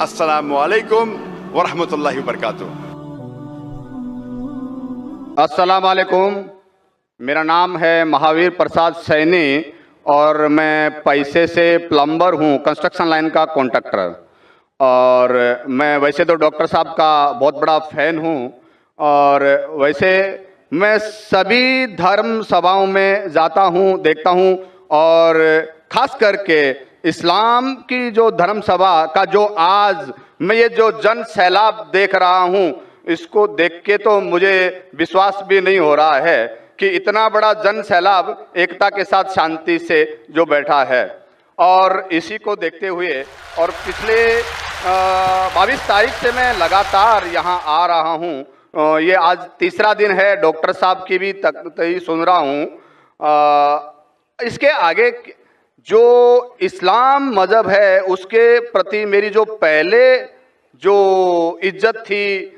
السلام علیکم ورحمۃ اللہ وبرکاتہ۔ السلام علیکم، میرا نام ہے مہاویر پرساد سینی اور میں پیسے سے پلمبر ہوں، کنسٹرکشن لائن کا کانٹریکٹر۔ اور میں ویسے تو ڈاکٹر صاحب کا بہت بڑا فین ہوں، اور ویسے میں سبھی دھرم سبھاؤں میں جاتا ہوں، دیکھتا ہوں، اور خاص کر کے اسلام کی جو دھرم سبھا کا جو آج میں یہ جو جن سیلاب دیکھ رہا ہوں، اس کو دیکھ کے تو مجھے وشواس بھی نہیں ہو رہا ہے کہ اتنا بڑا جن سیلاب ایکتا کے ساتھ شانتی سے جو بیٹھا ہے۔ اور اسی کو دیکھتے ہوئے اور پچھلے 22 تاریخ سے میں لگاتار یہاں آ رہا ہوں، یہ آج تیسرا دن ہے، ڈاکٹر صاحب کی بھی تقریر سن رہا ہوں۔ اس کے آگے جو اسلام مذہب ہے اس کے پرتی میری جو پہلے جو عزت تھی،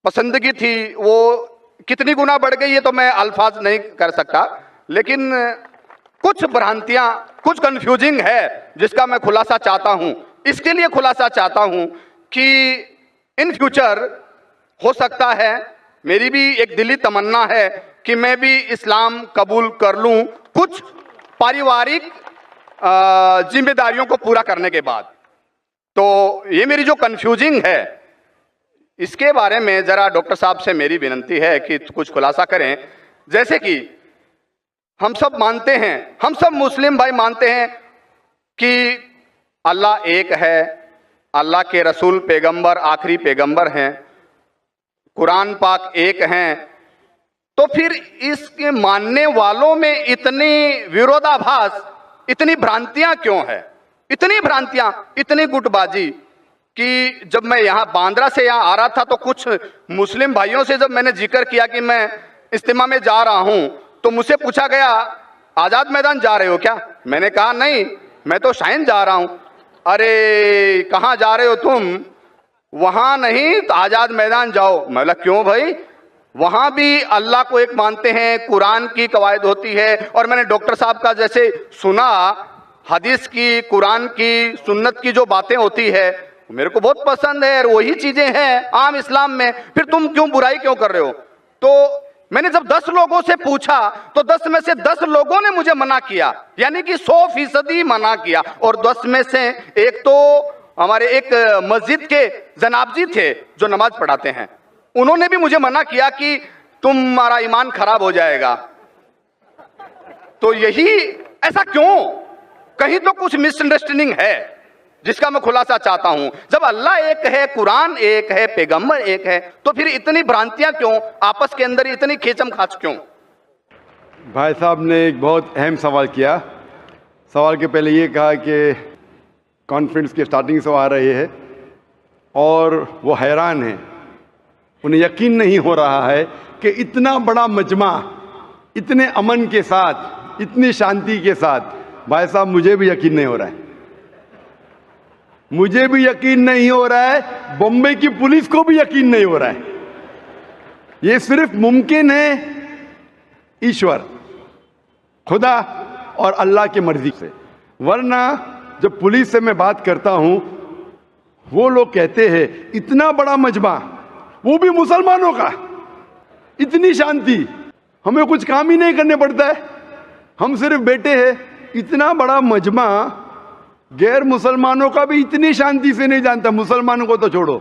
پسندگی تھی، وہ کتنی گنا بڑھ گئی ہے تو میں الفاظ نہیں کر سکتا، لیکن کچھ بھرانتیاں، کچھ کنفیوزنگ ہے جس کا میں خلاصہ چاہتا ہوں۔ اس کے لیے خلاصہ چاہتا ہوں کہ ان فیوچر ہو سکتا ہے، میری بھی ایک دلی تمنا ہے کہ میں بھی اسلام قبول کر لوں کچھ پاریوارک ذمہ داریوں کو پورا کرنے کے بعد۔ تو یہ میری جو کنفیوزنگ ہے، اس کے بارے میں ذرا ڈاکٹر صاحب سے میری ونتی ہے کہ کچھ خلاصہ کریں۔ جیسے کہ ہم سب مانتے ہیں، ہم سب مسلم بھائی مانتے ہیں کہ اللہ ایک ہے، اللہ کے رسول پیغمبر آخری پیغمبر ہیں، قرآن پاک ایک ہیں، تو پھر اس کے ماننے والوں میں اتنی ویرودابھاس، اتنی بھرانتیاں کیوں ہے؟ اتنی بھرانتیاں، اتنی گٹ بازی کہ جب میں یہاں باندرا سے یہاں آ رہا تھا تو کچھ مسلم بھائیوں سے جب میں نے ذکر کیا کہ میں اجتماع میں جا رہا ہوں تو مجھ سے پوچھا گیا آزاد میدان جا رہے ہو کیا؟ میں نے کہا نہیں، میں تو شائن جا رہا ہوں۔ ارے کہاں جا رہے ہو تم؟ وہاں نہیں تو آزاد میدان جاؤ۔ میں بولا کیوں بھائی؟ وہاں بھی اللہ کو ایک مانتے ہیں، قرآن کی قواعد ہوتی ہے، اور میں نے ڈاکٹر صاحب کا جیسے سنا، حدیث کی، قرآن کی، سنت کی جو باتیں ہوتی ہے میرے کو بہت پسند ہے، اور وہی چیزیں ہیں عام اسلام میں، پھر تم کیوں برائی کیوں کر رہے ہو؟ تو میں نے جب 10 لوگوں سے پوچھا تو 10 میں سے 10 لوگوں نے مجھے منع کیا، یعنی کہ 100% منع کیا۔ اور 10 میں سے ایک تو ہمارے ایک مسجد کے جناب جی تھے جو نماز پڑھاتے ہیں، انہوں نے بھی مجھے منع کیا کہ تمہارا ایمان خراب ہو جائے گا۔ تو یہی ایسا کیوں؟ کہیں تو کچھ مس انڈرسٹینڈنگ ہے جس کا میں خلاصہ چاہتا ہوں۔ جب اللہ ایک ہے، قرآن ایک ہے، پیغمبر ایک ہے، تو پھر اتنی بھرانتیاں کیوں؟ آپس کے اندر اتنی کھیچم کھاچ کیوں؟ بھائی صاحب نے ایک بہت اہم سوال کیا۔ سوال کے پہلے یہ کہا کہ کانفرنس کی سٹارٹنگ سے وہ آ رہے ہیں اور وہ حیران ہیں، انہیں یقین نہیں ہو رہا ہے کہ اتنا بڑا مجمع اتنے امن کے ساتھ، اتنی شانتی کے ساتھ۔ بھائی صاحب مجھے بھی یقین نہیں ہو رہا ہے، مجھے بھی یقین نہیں ہو رہا ہے، بمبئی کی پولیس کو بھی یقین نہیں ہو رہا ہے۔ یہ صرف ممکن ہے ایشور، خدا اور اللہ کی مرضی سے، ورنہ جب پولیس سے میں بات کرتا ہوں وہ لوگ کہتے ہیں اتنا بڑا مجمع، وہ بھی مسلمانوں کا، اتنی شانتی، ہمیں کچھ کام ہی نہیں کرنے پڑتا ہے، ہم صرف بیٹھے ہیں۔ اتنا بڑا مجمع غیر مسلمانوں کا بھی اتنی شانتی سے نہیں جانتا، مسلمانوں کو تو چھوڑو،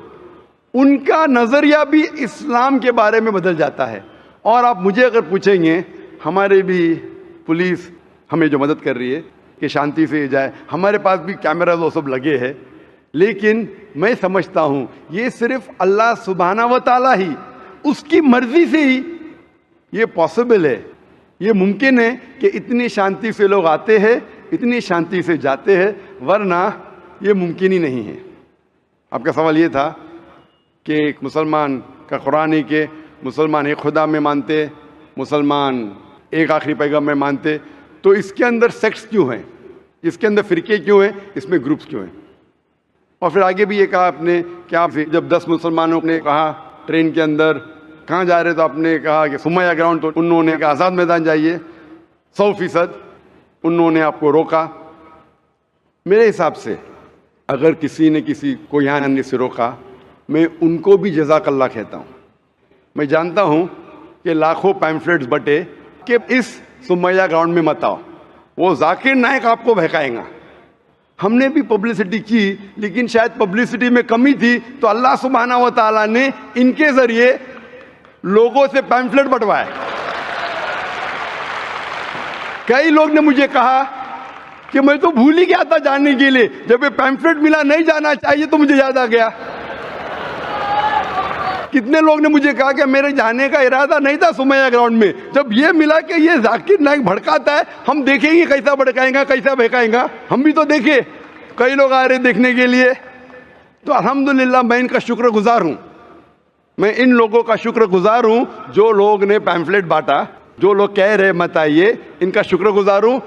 ان کا نظریہ بھی اسلام کے بارے میں بدل جاتا ہے۔ اور آپ مجھے اگر پوچھیں گے، ہمارے بھی پولیس ہمیں جو مدد کر رہی ہے کہ شانتی سے جائے، ہمارے پاس بھی کیمرہ وہ سب لگے ہیں، لیکن میں سمجھتا ہوں یہ صرف اللہ سبحانہ و تعالیٰ ہی، اس کی مرضی سے ہی یہ پاسبل ہے، یہ ممکن ہے کہ اتنی شانتی سے لوگ آتے ہیں، اتنی شانتی سے جاتے ہیں، ورنہ یہ ممکن ہی نہیں ہے۔ آپ کا سوال یہ تھا کہ ایک مسلمان کا قرآن ہے کہ مسلمان ایک خدا میں مانتے، مسلمان ایک آخری پیغام میں مانتے، تو اس کے اندر سیکٹس کیوں ہیں، اس کے اندر فرقے کیوں ہیں، اس میں گروپس کیوں ہیں؟ اور پھر آگے بھی یہ کہا آپ نے کہ آپ جب 10 مسلمانوں نے کہا ٹرین کے اندر کہاں جا رہے تو آپ نے کہا کہ سمیہ گراؤنڈ، تو انہوں نے کہا آزاد میدان جائیے، 100% انہوں نے آپ کو روکا۔ میرے حساب سے اگر کسی نے کسی کو یہاں آنے سے روکا میں ان کو بھی جزاک اللہ کہتا ہوں. میں جانتا ہوں کہ لاکھوں پیمفلیٹس بٹے کہ اس سمیہ گراؤنڈ میں مت آؤ, وہ ذاکر نائک آپ کو بہکائیں گا. ہم نے بھی پبلسٹی کی لیکن شاید پبلسٹی میں کمی تھی تو اللہ سبحانہ و تعالیٰ نے ان کے ذریعے لوگوں سے پیمفلیٹ بٹوائے. کئی لوگ نے مجھے کہا کہ میں تو بھول ہی گیا تھا جاننے کے لیے, جب یہ پیمفلیٹ ملا نہیں جانا چاہیے تو مجھے یاد آ گیا. کتنے لوگ نے مجھے کہا کہ میرے جانے کا ارادہ نہیں تھا سمیہ گراؤنڈ میں, جب یہ ملا کہ یہ ذاکر نائک بھڑکاتا ہے ہم دیکھیں گے کیسا بھڑکائیں گا کیسا بہکائیں گا. ہم بھی تو دیکھے, کئی لوگ آ رہے دیکھنے کے لیے. تو الحمدللہ میں ان کا شکر گزار ہوں, میں ان لوگوں کا شکر گزار ہوں جو لوگ نے پیمفلیٹ بانٹا, جو لوگ کہہ رہے مت آئیے, ان کا شکر گزار ہوں.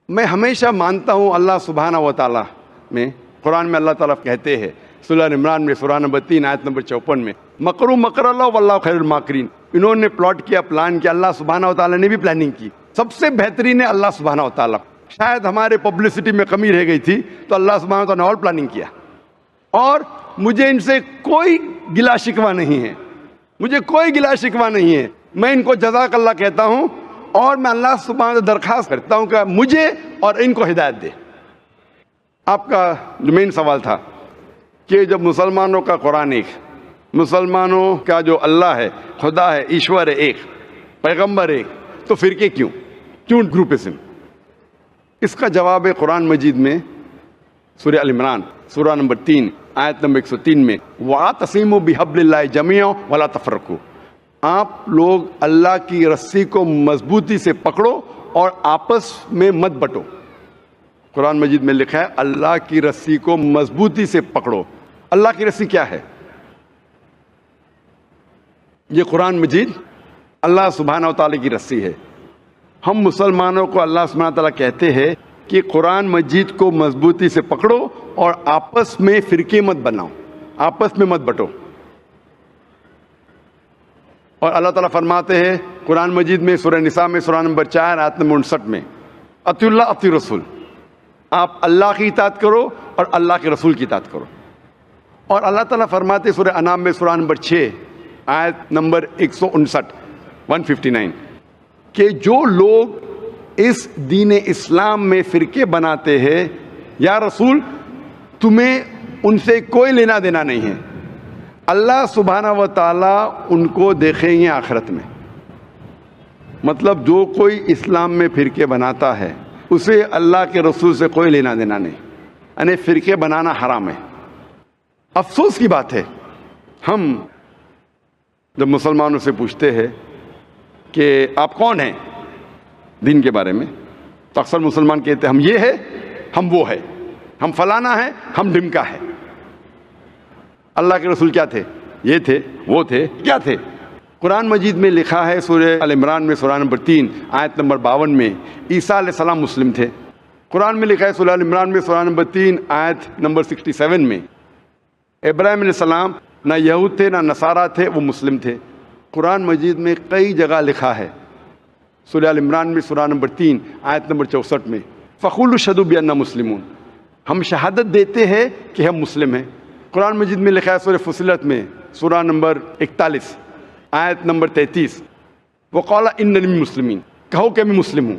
میں ہمیشہ مانتا ہوں اللہ سبحانہ و تعالیٰ میں, قرآن میں اللہ تعالیٰ کہتے ہیں سورہ عمران میں سورہ نمبر 3 آیت نمبر 54 میں, مکروا مکر اللہ واللہ خیر الماکرین. انہوں نے پلاٹ کیا, پلان کیا, اللہ سبحانہ و تعالیٰ نے بھی پلاننگ کی. سب سے بہترین ہے اللہ سبحانہ و تعالیٰ. شاید ہمارے پبلسٹی میں کمی رہ گئی تھی تو اللہ سبحانہ و تعالیٰ نے اور پلاننگ کیا. اور مجھے ان سے کوئی گلا شکوہ نہیں ہے, مجھے کوئی گلا شکوہ نہیں ہے. میں ان کو جزاک اللہ کہتا ہوں اور میں اللہ سبحانہ سے درخواست کرتا ہوں کہ مجھے اور ان کو ہدایت دے. آپ کا جو مین سوال تھا کہ جب مسلمانوں کا قرآن ایک, مسلمانوں کا جو اللہ ہے, خدا ہے, ایشور ہے ایک, پیغمبر ایک, تو فرقے کیوں گروپزم؟ اس کا جواب ہے قرآن مجید میں سورہ ال عمران سورہ نمبر 3 آیت نمبر 103 میں, وَاعْتَصِمُوا بِحَبْلِ اللَّهِ جَمِيعًا وَلَا تَفَرَّقُوا. آپ لوگ اللہ کی رسی کو مضبوطی سے پکڑو اور آپس میں مت بٹو. قرآن مجید میں لکھا ہے اللہ کی رسی کو مضبوطی سے پکڑو. اللہ کی رسی کیا ہے؟ یہ قرآن مجید اللہ سبحانہ و تعالیٰ کی رسی ہے. ہم مسلمانوں کو اللہ سبحانہ و تعالیٰ کہتے ہیں کہ قرآن مجید کو مضبوطی سے پکڑو اور آپس میں فرقے مت بناؤ, آپس میں مت بٹو. اور اللہ تعالیٰ فرماتے ہیں قرآن مجید میں سورہ نساء میں سورہ نمبر 4 آیت نمبر 59 میں, اطیعوا اللہ اطیعوا الرسول. آپ اللہ کی اطاعت کرو اور اللہ کے رسول کی اطاعت کرو. اور اللہ تعالیٰ فرماتے سورہ انعام میں سورہ نمبر 6 آیت نمبر 159 کہ جو لوگ اس دین اسلام میں فرقے بناتے ہیں, یا رسول تمہیں ان سے کوئی لینا دینا نہیں ہے, اللہ سبحانہ و تعالیٰ ان کو دیکھیں گے آخرت میں. مطلب جو کوئی اسلام میں فرقے بناتا ہے اسے اللہ کے رسول سے کوئی لینا دینا نہیں, یعنی فرقے بنانا حرام ہے. افسوس کی بات ہے, ہم جب مسلمانوں سے پوچھتے ہیں کہ آپ کون ہیں دین کے بارے میں, تو اکثر مسلمان کہتے ہیں ہم یہ ہے, ہم وہ ہے, ہم فلانا ہے, ہم ڈمکا ہے. اللہ کے رسول کیا تھے؟ یہ تھے, وہ تھے, کیا تھے؟ قرآن مجید میں لکھا ہے سورہ ال عمران میں سورہ نمبر 3 آیت نمبر 52 میں عیسیٰ علیہ السلام مسلم تھے. قرآن میں لکھا ہے سورہ ال عمران میں سورہ نمبر 3 آیت نمبر 67 میں ابراہیم علیہ السلام نہ یہود تھے نہ نصارہ تھے, وہ مسلم تھے. قرآن مجید میں کئی جگہ لکھا ہے سورہ ال عمران میں سورہ نمبر 3 آیت نمبر 64 میں, فَقُولُوا اشْهَدُوا بِأَنَّا مُسْلِمُونَ, ہم شہادت دیتے ہیں کہ ہم مسلم ہیں. قرآن مجید میں لکھا ہے سورہ فصلت میں سورہ نمبر 41 آیت نمبر 33, وَقَالَ إِنَّنِي مِنَ الْمُسْلِمِينَ, کہو کہ میں مسلم ہوں.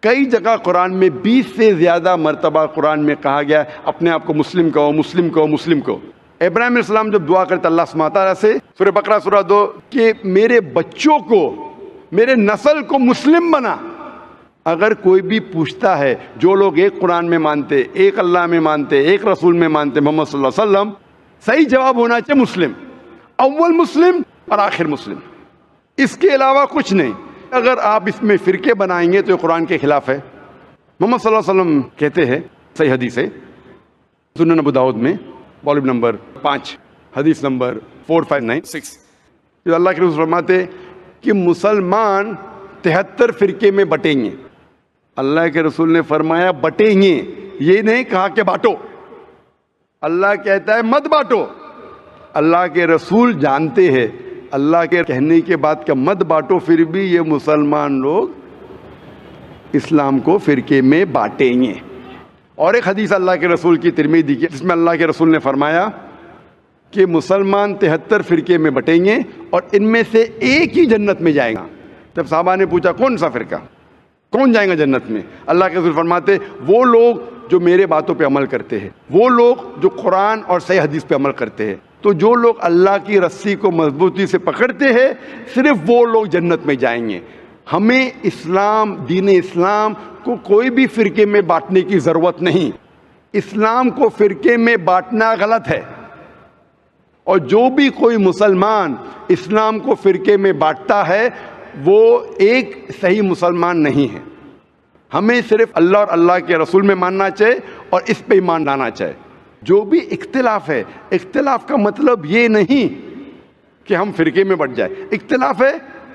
کئی جگہ قرآن میں 20 سے زیادہ مرتبہ قرآن میں کہا گیا اپنے آپ کو مسلم کہو, مسلم کہو, مسلم کہو. ابراہیم علیہ السلام جب دعا کرتے اللہ سبحانہ تعالیٰ سے سورہ بقرہ سورہ 2 کہ میرے بچوں کو, میرے نسل کو مسلم بنا. اگر کوئی بھی پوچھتا ہے, جو لوگ ایک قرآن میں مانتے, ایک اللہ میں مانتے, ایک رسول میں مانتے, محمد صلی اللہ علیہ وسلم, صحیح جواب ہونا چاہیے مسلم, اول مسلم اور آخر مسلم, اس کے علاوہ کچھ نہیں. اگر آپ اس میں فرقے بنائیں گے تو یہ قرآن کے خلاف ہے. محمد صلی اللہ علیہ وسلم کہتے ہیں, صحیح حدیث ہے سنن ابو داؤد میں والیوم نمبر 5 حدیث نمبر 4596, جو اللہ کے رسول فرماتے کہ مسلمان 73 فرقے میں بٹیں گے. اللہ کے رسول نے فرمایا بٹیں گے, یہ نہیں کہا کہ بانٹو. اللہ کہتا ہے مت بانٹو. اللہ کے رسول جانتے ہیں اللہ کے کہنے کے بعد کہ مت بانٹو, پھر بھی یہ مسلمان لوگ اسلام کو فرقے میں بانٹیں گے. اور ایک حدیث اللہ کے رسول کی ترمذی کی، جس میں اللہ کے رسول نے فرمایا کہ مسلمان 73 فرقے میں بٹیں گے اور ان میں سے ایک ہی جنت میں جائے گا۔ جب صحابہ نے پوچھا کون سا فرقہ، کون جائیں گا جنت میں، اللہ کے رسول فرماتے وہ لوگ جو میرے باتوں پہ عمل کرتے ہیں، وہ لوگ جو قرآن اور صحیح حدیث پہ عمل کرتے ہیں۔ تو جو لوگ اللہ کی رسی کو مضبوطی سے پکڑتے ہیں صرف وہ لوگ جنت میں جائیں گے۔ ہمیں اسلام، دین اسلام کو کوئی بھی فرقے میں بانٹنے کی ضرورت نہیں۔ اسلام کو فرقے میں بانٹنا غلط ہے، اور جو بھی کوئی مسلمان اسلام کو فرقے میں بانٹتا ہے وہ ایک صحیح مسلمان نہیں ہے۔ ہمیں صرف اللہ اور اللہ کے رسول میں ماننا چاہیے اور اس پہ ایمان لانا چاہیے۔ جو بھی اختلاف ہے، اختلاف کا مطلب یہ نہیں کہ ہم فرقے میں بٹ جائیں۔ اختلاف ہے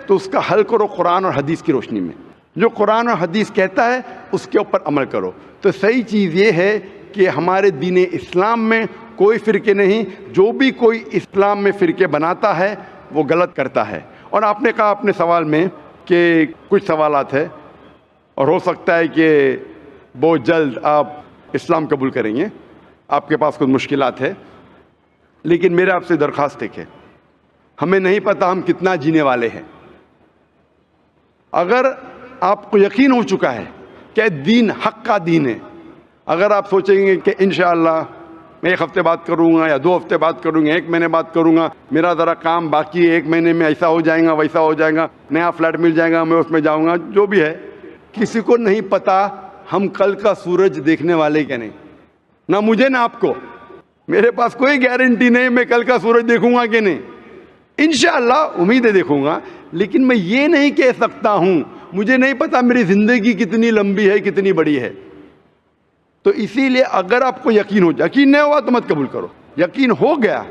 تو اس کا حل کرو قرآن اور حدیث کی روشنی میں، جو قرآن اور حدیث کہتا ہے اس کے اوپر عمل کرو۔ تو صحیح چیز یہ ہے کہ ہمارے دین اسلام میں کوئی فرقے نہیں، جو بھی کوئی اسلام میں فرقے بناتا ہے وہ غلط کرتا ہے۔ اور آپ نے کہا اپنے سوال میں کہ کچھ سوالات ہیں اور ہو سکتا ہے کہ بہت جلد آپ اسلام قبول کریں گے، آپ کے پاس کچھ مشکلات ہے، لیکن میرے آپ سے درخواست ہے کہ ہمیں نہیں پتہ ہم کتنا جینے والے ہیں۔ اگر آپ کو یقین ہو چکا ہے کہ دین حق کا دین ہے، اگر آپ سوچیں گے کہ انشاءاللہ میں 1 ہفتے بعد کروں گا یا 2 ہفتے بعد کروں گا، 1 مہینے بعد کروں گا، میرا ذرا کام باقی ہے، 1 مہینے میں ایسا ہو جائے گا، ویسا ہو جائے گا، نیا فلیٹ مل جائے گا، میں اس میں جاؤں گا، جو بھی ہے، کسی کو نہیں پتا ہم کل کا سورج دیکھنے والے کہ نہیں، نہ مجھے نہ آپ کو۔ میرے پاس کوئی گارنٹی نہیں میں کل کا سورج دیکھوں گا کہ نہیں، انشاءاللہ امید ہے دیکھوں گا، لیکن میں یہ نہیں کہہ سکتا ہوں، مجھے نہیں پتا میری زندگی کتنی لمبی ہے، کتنی بڑی ہے۔ تو اسی لیے اگر آپ کو یقین ہو، یقین نہیں ہوا تو مت قبول کرو، یقین ہو گیا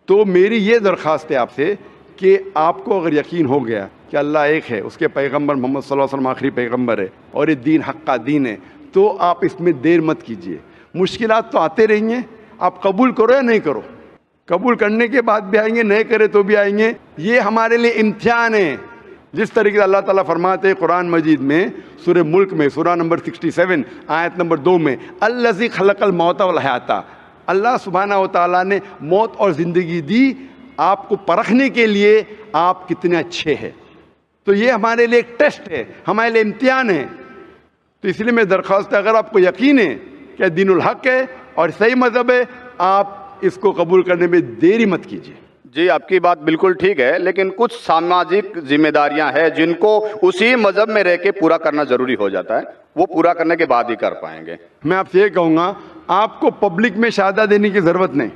تو میری یہ درخواست ہے آپ سے کہ آپ کو اگر یقین ہو گیا کہ اللہ ایک ہے، اس کے پیغمبر محمد صلی اللہ علیہ وسلم آخری پیغمبر ہے اور یہ دین حق کا دین ہے، تو آپ اس میں دیر مت کیجیے۔ مشکلات تو آتے رہیں گے، آپ قبول کرو یا نہیں کرو، قبول کرنے کے بعد بھی آئیں گے، نہیں کرے تو بھی آئیں گے، یہ ہمارے لیے امتحان ہے۔ جس طریقے سے اللہ تعالیٰ فرماتے ہیں قرآن مجید میں سورہ ملک میں سورہ نمبر 67 آیت نمبر 2 میں، الذی خلق الموت والحیات، اللہ سبحانہ و تعالیٰ نے موت اور زندگی دی آپ کو پرکھنے کے لیے آپ کتنے اچھے ہیں۔ تو یہ ہمارے لیے ایک ٹیسٹ ہے، ہمارے لیے امتحان ہے۔ تو اس لیے میں درخواست ہے اگر آپ کو یقین ہے کہ دین الحق ہے اور صحیح مذہب ہے، آپ اس کو قبول کرنے میں دیری مت کیجیے۔ جی آپ کی بات بالکل ٹھیک ہے، لیکن کچھ سماجک ذمہ داریاں ہیں جن کو اسی مذہب میں رہ کے پورا کرنا ضروری ہو جاتا ہے، وہ پورا کرنے کے بعد ہی کر پائیں گے۔ میں آپ سے یہ کہوں گا آپ کو پبلک میں شہادہ دینے کی ضرورت نہیں،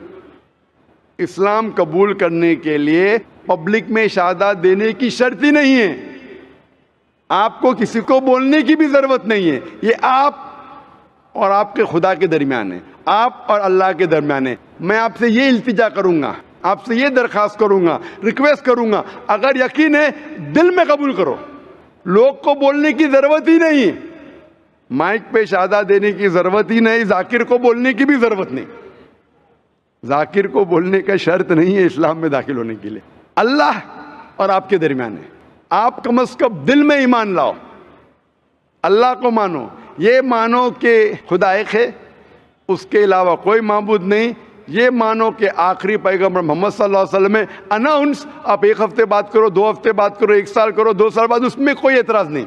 اسلام قبول کرنے کے لیے پبلک میں شہادہ دینے کی شرط ہی نہیں ہے، آپ کو کسی کو بولنے کی بھی ضرورت نہیں ہے، یہ آپ اور آپ کے خدا کے درمیان ہے، آپ اور اللہ کے درمیان ہے۔ میں آپ سے یہ التجا کروں گا، آپ سے یہ درخواست کروں گا، ریکویسٹ کروں گا، اگر یقین ہے دل میں قبول کرو، لوگ کو بولنے کی ضرورت ہی نہیں، مائک پہ شہادہ دینے کی ضرورت ہی نہیں، ذاکر کو بولنے کی بھی ضرورت نہیں، ذاکر کو بولنے کا شرط نہیں ہے اسلام میں داخل ہونے کے لیے، اللہ اور آپ کے درمیان ہے۔ آپ کم از کم دل میں ایمان لاؤ، اللہ کو مانو، یہ مانو کہ خدا ایک ہے، اس کے علاوہ کوئی معبود نہیں، یہ مانو کہ آخری پیغمبر محمد صلی اللہ علیہ وسلم ہے۔ اناؤنس آپ 1 ہفتے بعد کرو، 2 ہفتے بعد کرو، 1 سال کرو، 2 سال بعد، اس میں کوئی اعتراض نہیں۔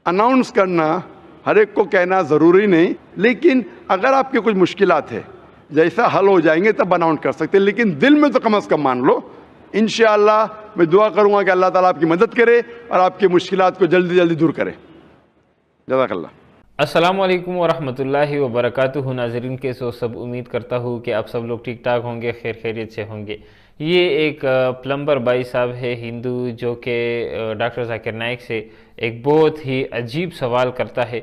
اناؤنس کرنا ہر ایک کو کہنا ضروری نہیں، لیکن اگر آپ کی کچھ مشکلات ہے جیسا حل ہو جائیں گے تب اناؤنس کر سکتے ہیں، لیکن دل میں تو کم از کم مان لو۔ انشاءاللہ میں دعا کروں گا کہ اللہ تعالیٰ آپ کی مدد کرے اور آپ کی مشکلات کو جلدی جلدی دور کرے۔ جزاک اللہ۔ السلام علیکم ورحمۃ اللہ وبرکاتہ۔ ناظرین کیسے ہو سب؟ امید کرتا ہوں کہ آپ سب لوگ ٹھیک ٹھاک ہوں گے، خیر خیریت سے ہوں گے۔ یہ ایک پلمبر بھائی صاحب ہے ہندو، جو کہ ڈاکٹر ذاکر نائک سے ایک بہت ہی عجیب سوال کرتا ہے،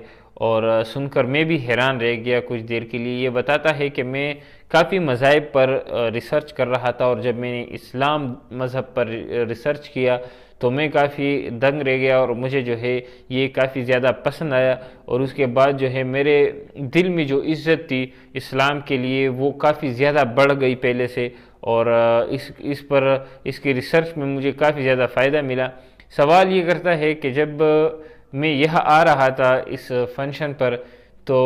اور سن کر میں بھی حیران رہ گیا کچھ دیر کے لیے۔ یہ بتاتا ہے کہ میں کافی مذاہب پر ریسرچ کر رہا تھا، اور جب میں نے اسلام مذہب پر ریسرچ کیا تو میں کافی دنگ رہ گیا، اور مجھے جو ہے یہ کافی زیادہ پسند آیا، اور اس کے بعد جو ہے میرے دل میں جو عزت تھی اسلام کے لیے وہ کافی زیادہ بڑھ گئی پہلے سے، اور اس کی ریسرچ میں مجھے کافی زیادہ فائدہ ملا۔ سوال یہ کرتا ہے کہ جب میں یہاں آ رہا تھا اس فنکشن پر، تو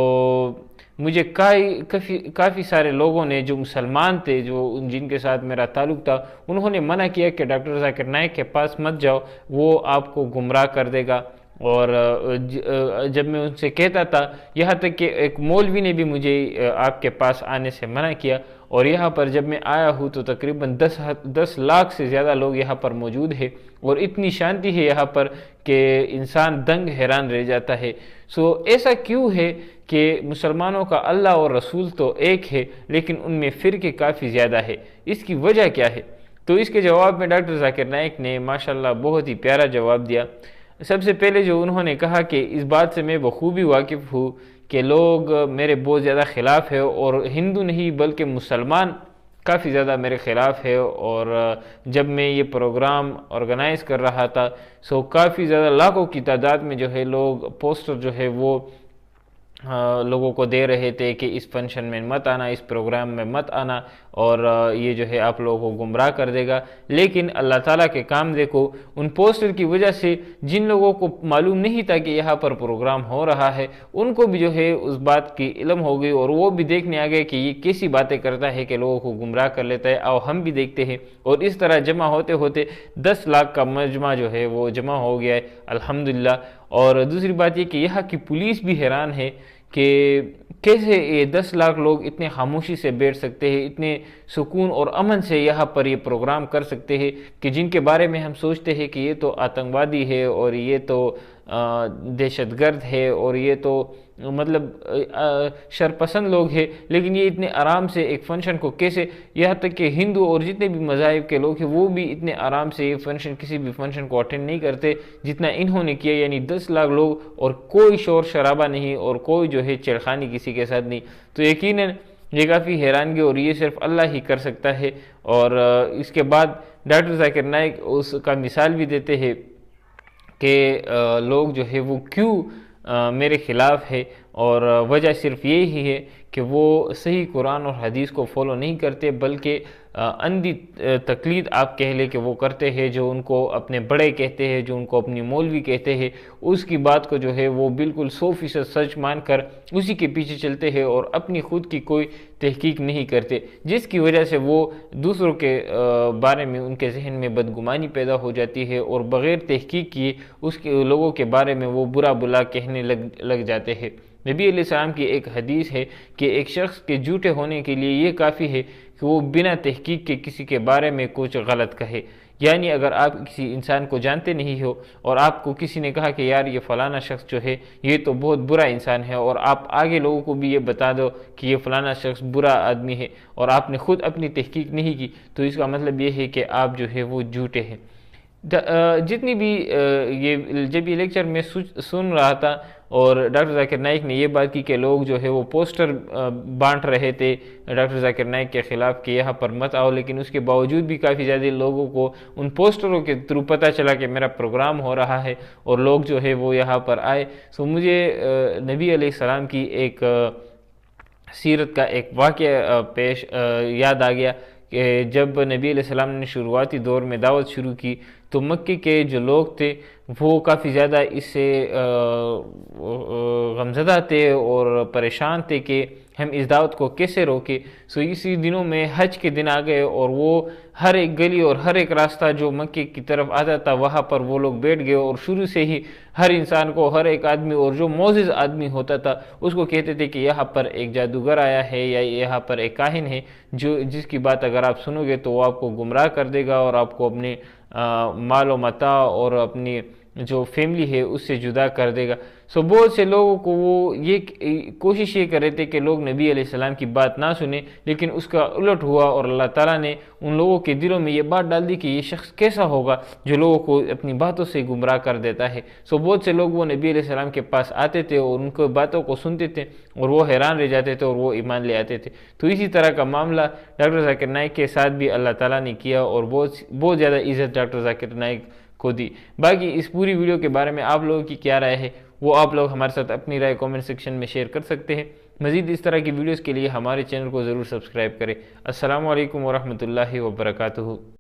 مجھے کافی سارے لوگوں نے جو مسلمان تھے، جو جن کے ساتھ میرا تعلق تھا، انہوں نے منع کیا کہ ڈاکٹر ذاکر نائک کے پاس مت جاؤ، وہ آپ کو گمراہ کر دے گا۔ اور جب میں ان سے کہتا تھا، یہاں تک کہ ایک مولوی نے بھی مجھے آپ کے پاس آنے سے منع کیا، اور یہاں پر جب میں آیا ہوں تو تقریباً 10 لاکھ سے زیادہ لوگ یہاں پر موجود ہیں، اور اتنی شانتی ہے یہاں پر کہ انسان دنگ حیران رہ جاتا ہے۔ ایسا کیوں ہے کہ مسلمانوں کا اللہ اور رسول تو ایک ہے، لیکن ان میں فرقے کافی زیادہ ہے؟ اس کی وجہ کیا ہے؟ تو اس کے جواب میں ڈاکٹر ذاکر نائک نے ماشاءاللہ بہت ہی پیارا جواب دیا۔ سب سے پہلے جو انہوں نے کہا کہ اس بات سے میں بخوبی واقف ہوں کہ لوگ میرے بہت زیادہ خلاف ہے، اور ہندو نہیں بلکہ مسلمان کافی زیادہ میرے خلاف ہے۔ اور جب میں یہ پروگرام آرگنائز کر رہا تھا کافی زیادہ لاکھوں کی تعداد میں جو ہے لوگ پوسٹر جو ہے وہ لوگوں کو دے رہے تھے کہ اس فنکشن میں مت آنا، اس پروگرام میں مت آنا، اور یہ جو ہے آپ لوگوں کو گمراہ کر دے گا۔ لیکن اللہ تعالیٰ کے کام دیکھو، ان پوسٹر کی وجہ سے جن لوگوں کو معلوم نہیں تھا کہ یہاں پر پروگرام ہو رہا ہے، ان کو بھی جو ہے اس بات کی علم ہو گئی، اور وہ بھی دیکھنے آ گئے کہ یہ کیسی باتیں کرتا ہے کہ لوگوں کو گمراہ کر لیتا ہے، آؤ ہم بھی دیکھتے ہیں۔ اور اس طرح جمع ہوتے ہوتے 10 لاکھ کا مجمع جو ہے وہ جمع ہو گیا ہے الحمدللہ۔ اور دوسری بات یہ کہ یہاں کی پولیس بھی حیران ہے کہ کیسے یہ 10 لاکھ لوگ اتنے خاموشی سے بیٹھ سکتے ہیں، اتنے سکون اور امن سے یہاں پر یہ پروگرام کر سکتے ہیں، کہ جن کے بارے میں ہم سوچتے ہیں کہ یہ تو آتنکوادی ہے، اور یہ تو دہشت گرد ہے، اور یہ تو مطلب شرپسند لوگ ہیں، لیکن یہ اتنے آرام سے ایک فنکشن کو کیسے، یہاں تک کہ ہندو اور جتنے بھی مذاہب کے لوگ ہیں وہ بھی اتنے آرام سے یہ فنکشن کسی بھی فنکشن کو اٹینڈ نہیں کرتے جتنا انہوں نے کیا، یعنی 10 لاکھ لوگ، اور کوئی شور شرابہ نہیں، اور کوئی جو ہے چھیڑخانی کسی کے ساتھ نہیں۔ تو یقیناً یہ کافی حیرانگی، اور یہ صرف اللہ ہی کر سکتا ہے۔ اور اس کے بعد ڈاکٹر ذاکر نائک اس کا مثال بھی دیتے ہیں کہ لوگ جو ہے وہ کیوں میرے خلاف ہے، اور وجہ صرف یہی ہے کہ وہ صحیح قرآن اور حدیث کو فالو نہیں کرتے، بلکہ اندھی تقلید آپ کہہ لے کہ وہ کرتے ہیں، جو ان کو اپنے بڑے کہتے ہیں، جو ان کو اپنی مولوی کہتے ہیں، اس کی بات کو جو ہے وہ بالکل 100% سچ مان کر اسی کے پیچھے چلتے ہیں، اور اپنی خود کی کوئی تحقیق نہیں کرتے، جس کی وجہ سے وہ دوسروں کے بارے میں ان کے ذہن میں بدگمانی پیدا ہو جاتی ہے، اور بغیر تحقیق کیے اس کے لوگوں کے بارے میں وہ برا بلا کہنے لگ جاتے ہیں۔ نبی علیہ السلام کی ایک حدیث ہے کہ ایک شخص کے جھوٹے ہونے کے لیے یہ کافی ہے کہ وہ بنا تحقیق کے کسی کے بارے میں کچھ غلط کہے۔ یعنی اگر آپ کسی انسان کو جانتے نہیں ہو، اور آپ کو کسی نے کہا کہ یار یہ فلانا شخص جو ہے یہ تو بہت برا انسان ہے، اور آپ آگے لوگوں کو بھی یہ بتا دو کہ یہ فلانا شخص برا آدمی ہے، اور آپ نے خود اپنی تحقیق نہیں کی، تو اس کا مطلب یہ ہے کہ آپ جو ہے وہ جھوٹے ہیں۔ جتنی بھی جب یہ لیکچر میں سن رہا تھا، اور ڈاکٹر ذاکر نائک نے یہ بات کی کہ لوگ جو ہے وہ پوسٹر بانٹ رہے تھے ڈاکٹر ذاکر نائک کے خلاف کہ یہاں پر مت آؤ، لیکن اس کے باوجود بھی کافی زیادہ لوگوں کو ان پوسٹروں کے تھرو پتہ چلا کہ میرا پروگرام ہو رہا ہے، اور لوگ جو ہے وہ یہاں پر آئے۔ مجھے نبی علیہ السلام کی ایک سیرت کا ایک واقعہ یاد آ گیا کہ جب نبی علیہ السلام نے شروعاتی دور میں دعوت شروع کی تو مکے کے جو لوگ تھے وہ کافی زیادہ اس سے غمزدہ تھے اور پریشان تھے کہ ہم اس دعوت کو کیسے روکے۔ اسی دنوں میں حج کے دن آ گئے، اور وہ ہر ایک گلی اور ہر ایک راستہ جو مکے کی طرف آتا تھا وہاں پر وہ لوگ بیٹھ گئے، اور شروع سے ہی ہر انسان کو، ہر ایک آدمی، اور جو معزز آدمی ہوتا تھا اس کو کہتے تھے کہ یہاں پر ایک جادوگر آیا ہے، یا یہاں پر ایک کاہن ہے جس کی بات اگر آپ سنو گے تو وہ آپ کو گمراہ کر دے گا، اور آپ کو اپنے مال و متاع اور اپنی جو فیملی ہے اس سے جدا کر دے گا۔ بہت سے لوگوں کو وہ یہ کوشش یہ کر رہے تھے کہ لوگ نبی علیہ السلام کی بات نہ سنیں، لیکن اس کا الٹ ہوا، اور اللہ تعالیٰ نے ان لوگوں کے دلوں میں یہ بات ڈال دی کہ یہ شخص کیسا ہوگا جو لوگوں کو اپنی باتوں سے گمراہ کر دیتا ہے۔ بہت سے لوگ وہ نبی علیہ السلام کے پاس آتے تھے اور ان کو باتوں کو سنتے تھے، اور وہ حیران رہ جاتے تھے اور وہ ایمان لے آتے تھے۔ تو اسی طرح کا معاملہ ڈاکٹر ذاکر نائک کے ساتھ بھی اللہ تعالیٰ نے کیا، اور بہت زیادہ عزت ڈاکٹر ذاکر نائک کو دی۔ باقی اس پوری ویڈیو کے بارے میں آپ لوگوں کی کیا رائے ہے وہ آپ لوگ ہمارے ساتھ اپنی رائے کامنٹ سیکشن میں شیئر کر سکتے ہیں۔ مزید اس طرح کی ویڈیوز کے لیے ہمارے چینل کو ضرور سبسکرائب کریں۔ السلام علیکم ورحمۃ اللہ وبرکاتہ۔